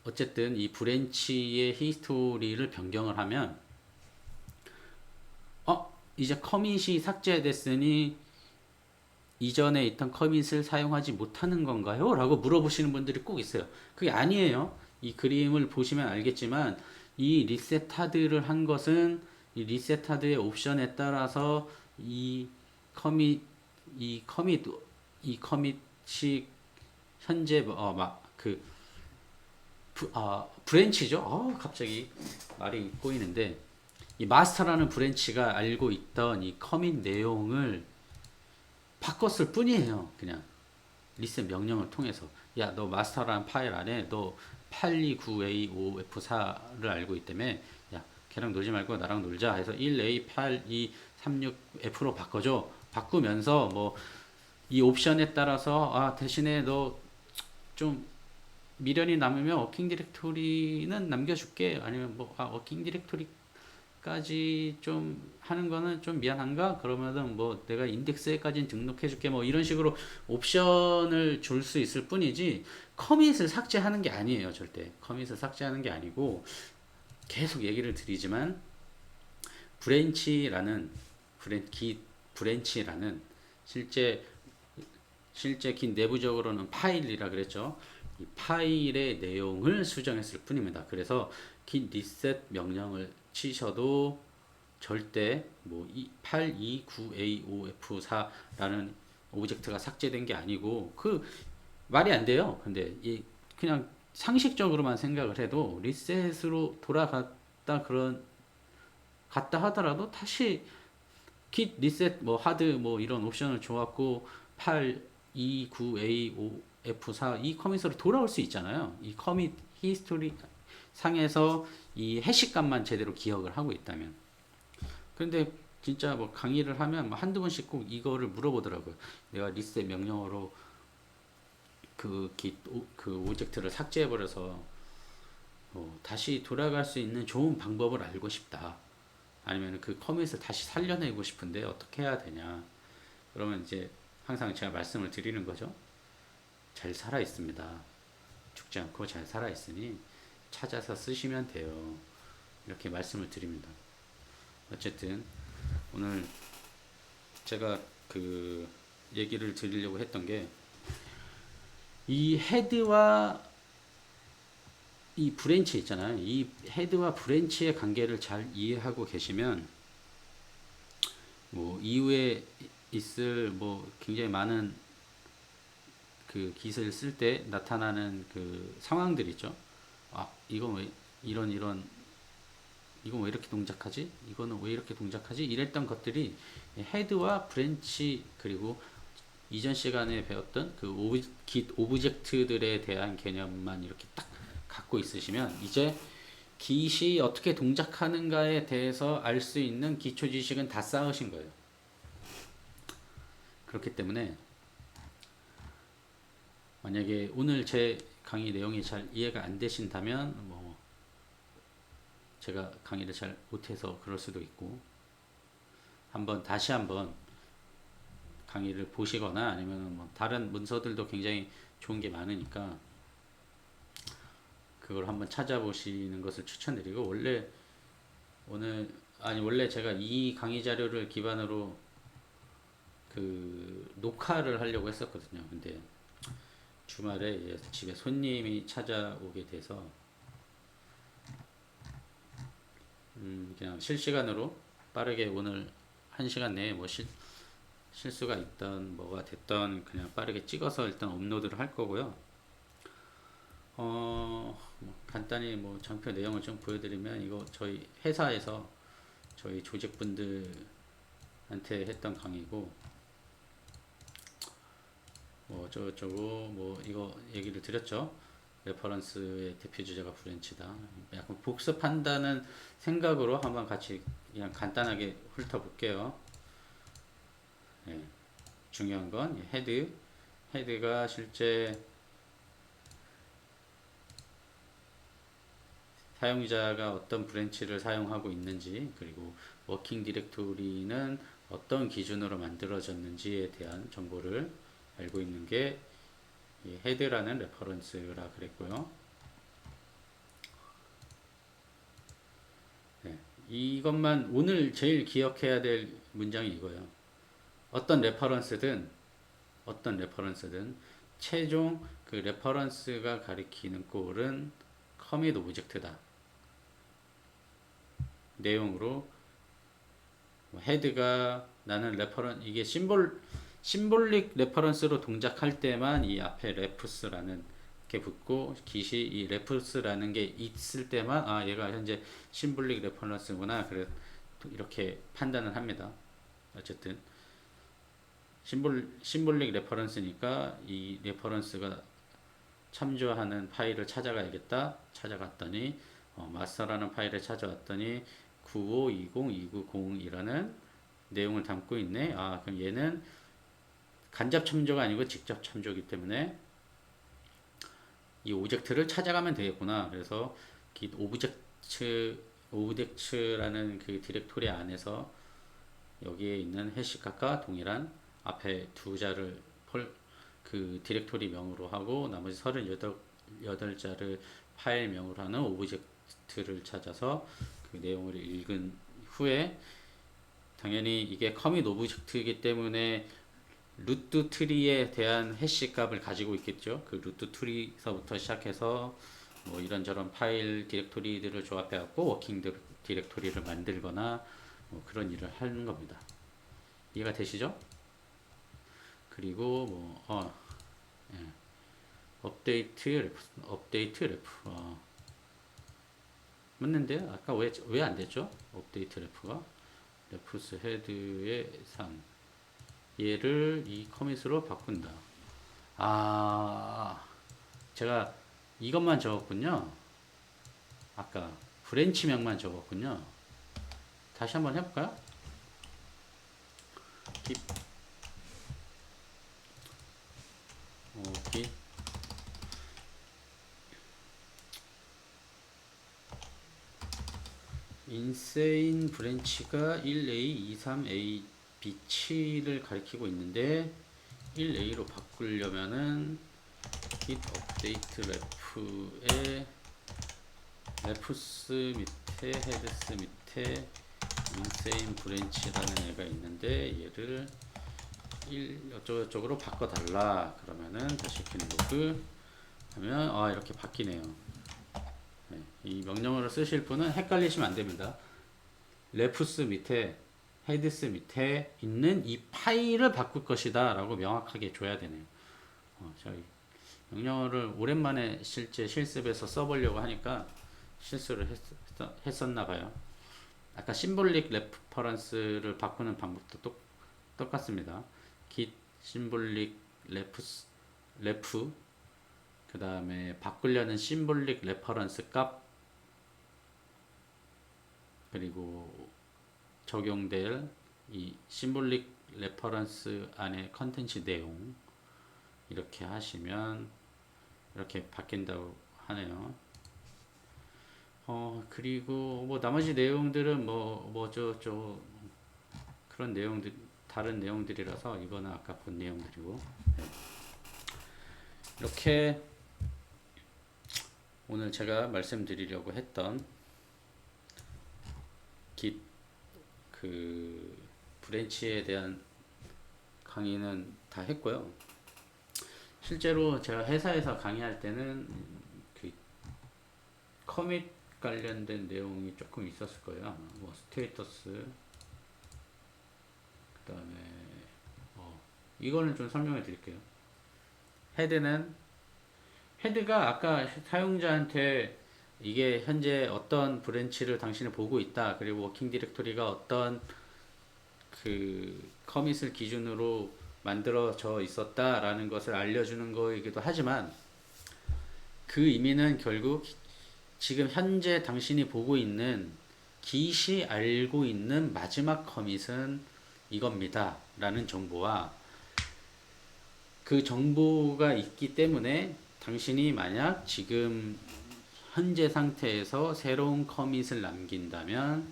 어쨌든 이 브랜치의 히스토리를 변경을 하면 이제 커밋이 삭제됐으니 이전에 있던 커밋을 사용하지 못하는 건가요? 라고 물어보시는 분들이 꼭 있어요. 그게 아니에요. 이 그림을 보시면 알겠지만 이 리셋 하드를 한 것은 이 리셋 하드의 옵션에 따라서 이 커밋이 현재 브랜치죠. 갑자기 말이 꼬이는데 이 마스터라는 브랜치가 알고 있던 이 커밋 내용을 바꿨을 뿐이에요. 그냥 리셋 명령을 통해서 야, 너 마스터라는 파일 안에 너 829A5F4를 알고 있다며 야, 걔랑 놀지 말고 나랑 놀자 해서 1A8236F로 바꿔줘. 바꾸면서 뭐 이 옵션에 따라서 대신에 너 좀 미련이 남으면 워킹 디렉토리는 남겨줄게. 아니면 뭐 워킹 디렉토리까지 좀 하는 거는 좀 미안한가? 그러면은 뭐 내가 인덱스에까지는 등록해줄게. 뭐 이런 식으로 옵션을 줄 수 있을 뿐이지 커밋을 삭제하는 게 아니에요. 절대 커밋을 삭제하는 게 아니고 계속 얘기를 드리지만 브랜치라는 브랜치라는 실제 긴 내부적으로는 파일이라 그랬죠. 이 파일의 내용을 수정했을 뿐입니다. 그래서 긴 리셋 명령을 치셔도 절대 뭐 829A5F4라는 오브젝트가 삭제된 게 아니고 그 말이 안 돼요. 근데 그냥 상식적으로만 생각을 해도 리셋으로 갔다 하더라도 다시 킷 리셋 뭐 하드 뭐 이런 옵션을 줘갖고 829A5F4 이 커밋으로 돌아올 수 있잖아요. 이 커밋 히스토리 상에서 이 해시값만 제대로 기억을 하고 있다면. 그런데 진짜 뭐 강의를 하면 뭐 한두 번씩 꼭 이거를 물어보더라고요. 내가 리셋 명령어로 그 오브젝트를 삭제해버려서 다시 돌아갈 수 있는 좋은 방법을 알고 싶다. 아니면 그 커밋을 다시 살려내고 싶은데 어떻게 해야 되냐. 그러면 이제 항상 제가 말씀을 드리는 거죠. 잘 살아 있습니다. 죽지 않고 잘 살아 있으니 찾아서 쓰시면 돼요. 이렇게 말씀을 드립니다. 어쨌든 오늘 제가 그 얘기를 드리려고 했던 게 이 헤드와 이 브랜치 있잖아요. 이 헤드와 브랜치의 관계를 잘 이해하고 계시면 뭐 이후에 있을 뭐 굉장히 많은 그 기술을 쓸 때 나타나는 그 상황들 있죠. 이건 왜 이런 이건 왜 이렇게 동작하지? 이거는 왜 이렇게 동작하지? 이랬던 것들이 헤드와 브랜치 그리고 이전 시간에 배웠던 그 오브젝트들에 대한 개념만 이렇게 딱 갖고 있으시면 이제 깃이 어떻게 동작하는가에 대해서 알 수 있는 기초 지식은 다 쌓으신 거예요. 그렇기 때문에 만약에 오늘 제 강의 내용이 잘 이해가 안 되신다면 뭐 제가 강의를 잘 못해서 그럴 수도 있고 다시 한번 강의를 보시거나 아니면 뭐 다른 문서들도 굉장히 좋은 게 많으니까 그걸 한번 찾아보시는 것을 추천드리고 원래 제가 이 강의 자료를 기반으로 그 녹화를 하려고 했었거든요. 근데 주말에 집에 손님이 찾아오게 돼서 그냥 실시간으로 빠르게 오늘 1시간 내에 뭐 실수가 있던 뭐가 됐던 그냥 빠르게 찍어서 일단 업로드를 할 거고요. 뭐 간단히 뭐 장표 내용을 좀 보여드리면 이거 저희 회사에서 저희 조직분들한테 했던 강의고 뭐 저쩌고 뭐 이거 얘기를 드렸죠. 레퍼런스의 대표 주제가 브랜치다. 약간 복습한다는 생각으로 한번 같이 그냥 간단하게 훑어볼게요. 예, 중요한 건 헤드가 실제 사용자가 어떤 브랜치를 사용하고 있는지, 그리고 워킹 디렉토리는 어떤 기준으로 만들어졌는지에 대한 정보를 알고 있는 게 헤드라는 레퍼런스라 그랬고요. 네, 이것만 오늘 제일 기억해야 될 문장이 이거예요. 어떤 레퍼런스든 최종 그 레퍼런스가 가리키는 꼴은 커밋 오브젝트다. 내용으로 헤드가 나는 이게 심볼릭 레퍼런스로 동작할 때만 이 앞에 레프스라는 게 붙고 깃이 이 레프스라는 게 있을 때만 아 얘가 현재 심볼릭 레퍼런스구나 그래 이렇게 판단을 합니다. 어쨌든 심볼릭 레퍼런스니까 이 레퍼런스가 참조하는 파일을 찾아가야겠다. 찾아갔더니 마스터라는 파일을 찾아왔더니 9520290이라는 내용을 담고 있네. 아 그럼 얘는 간접 참조가 아니고 직접 참조이기 때문에 이 오브젝트를 찾아가면 되겠구나. 그래서 git 오브젝트라는 그 디렉토리 안에서 여기에 있는 해시값과 동일한 앞에 두 자를 그 디렉토리 명으로 하고 나머지 38자를 파일 명으로 하는 오브젝트를 찾아서 그 내용을 읽은 후에 당연히 이게 커밋 오브젝트이기 때문에 루트 트리에 대한 해시 값을 가지고 있겠죠. 그 루트 트리서부터 시작해서 뭐 이런저런 파일 디렉토리들을 조합해 갖고 워킹 디렉토리를 만들거나 뭐 그런 일을 하는 겁니다. 이해가 되시죠? 그리고 뭐 예. 업데이트 레프 맞는데 아까 왜 안 됐죠? 업데이트 레프가 레프스 헤드의 3 얘를 이 커밋으로 바꾼다. 아 제가 이것만 적었군요. 아까 브랜치명만 적었군요. 다시 한번 해볼까요? git git 인세인 브랜치가 1A, 23A, B7을 가리키고 있는데 1A로 바꾸려면은 git update ref에 refs 밑에 heads 밑에 insane branch라는 애가 있는데 얘를 어쩌고저쩌고로 바꿔달라 그러면은 다시 빈로그 하면 아 이렇게 바뀌네요. 네, 이 명령어를 쓰실 분은 헷갈리시면 안 됩니다. 레프스 밑에 헤드스 밑에 있는 이 파일을 바꿀 것이다 라고 명확하게 줘야 되네요. 저희 명령어를 오랜만에 실제 실습에서 써보려고 하니까 실수를 했었나 봐요. 아까 심볼릭 레퍼런스를 바꾸는 방법도 똑같습니다. git 심볼릭 레프 그 다음에 바꾸려는 심볼릭 레퍼런스 값 그리고 적용될 이 심볼릭 레퍼런스 안에 컨텐츠 내용 이렇게 하시면 이렇게 바뀐다고 하네요. 그리고 뭐 나머지 내용들은 그런 내용들 다른 내용들이라서 이거는 아까 본 내용들이고 네. 이렇게 오늘 제가 말씀드리려고 했던 git 그 브랜치에 대한 강의는 다 했고요. 실제로 제가 회사에서 강의할 때는 그 커밋 관련된 내용이 조금 있었을 거예요. 아마. 뭐 스테이터스, 그 다음에 이거는 좀 설명해 드릴게요. 헤드가 아까 사용자한테 이게 현재 어떤 브랜치를 당신이 보고 있다. 그리고 워킹 디렉토리가 어떤 그 커밋을 기준으로 만들어져 있었다라는 것을 알려주는 거이기도 하지만 그 의미는 결국 지금 현재 당신이 보고 있는 깃이 알고 있는 마지막 커밋은 이겁니다. 라는 정보와 그 정보가 있기 때문에 당신이 만약 지금 현재 상태에서 새로운 커밋을 남긴다면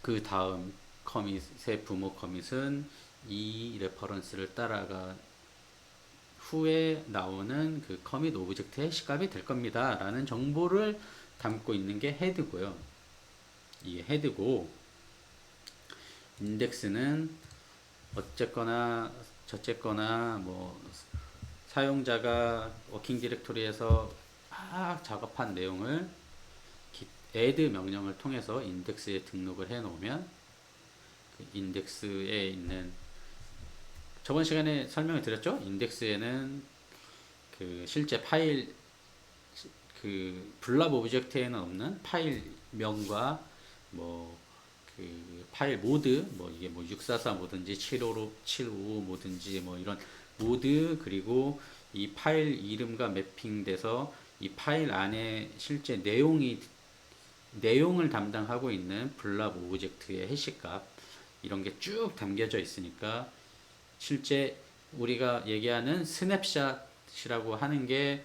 그 다음 커밋의 부모 커밋은 이 레퍼런스를 따라가 후에 나오는 그 커밋 오브젝트의 시값이 될 겁니다. 라는 정보를 담고 있는 게 헤드고요. 이게 헤드고 인덱스는 어쨌거나 저쨌거나 뭐 사용자가 워킹 디렉토리에서 막 작업한 내용을 add 명령을 통해서 인덱스에 등록을 해 놓으면 그 인덱스에 있는 저번 시간에 설명을 드렸죠? 인덱스에는 그 실제 파일 그 블랍 오브젝트에는 없는 파일명과 뭐 그 파일 모드 뭐 이게 뭐 644 뭐든지 755 뭐든지 뭐 이런 모드 그리고 이 파일 이름과 매핑돼서 이 파일 안에 실제 내용을 담당하고 있는 블랍 오브젝트의 해시값 이런 게 쭉 담겨져 있으니까 실제 우리가 얘기하는 스냅샷이라고 하는 게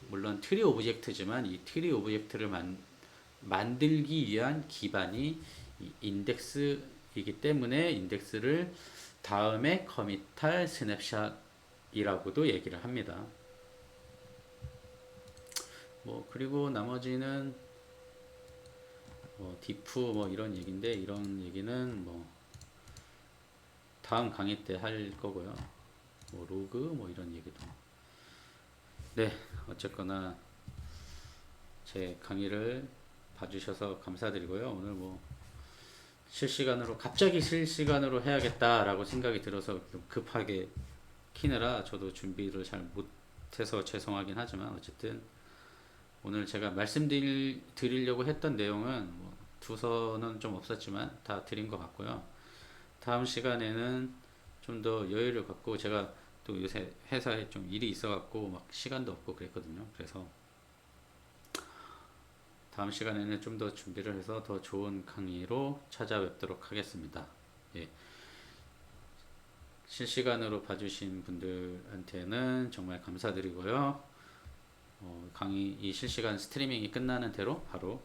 물론 트리 오브젝트지만 이 트리 오브젝트를 만들기 위한 기반이 인덱스이기 때문에 인덱스를 다음에 커밋할 스냅샷이라고도 얘기를 합니다. 뭐 그리고 나머지는 뭐 디프 뭐 이런 얘기인데 이런 얘기는 뭐 다음 강의 때 할 거고요. 뭐 로그 뭐 이런 얘기도. 네, 어쨌거나 제 강의를 봐주셔서 감사드리고요. 오늘 뭐 갑자기 실시간으로 해야겠다라고 생각이 들어서 급하게 키느라 저도 준비를 잘 못해서 죄송하긴 하지만 어쨌든 오늘 제가 말씀드리려고 했던 내용은 뭐 두서는 좀 없었지만 다 드린 것 같고요. 다음 시간에는 좀 더 여유를 갖고 제가 또 요새 회사에 좀 일이 있어갖고 막 시간도 없고 그랬거든요. 그래서 다음 시간에는 좀 더 준비를 해서 더 좋은 강의로 찾아뵙도록 하겠습니다. 예. 실시간으로 봐주신 분들한테는 정말 감사드리고요. 강의 이 실시간 스트리밍이 끝나는 대로 바로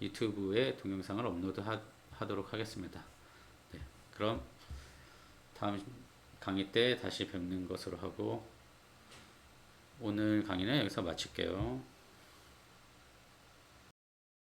유튜브에 동영상을 업로드 하도록 하겠습니다. 네. 그럼 다음 강의 때 다시 뵙는 것으로 하고 오늘 강의는 여기서 마칠게요.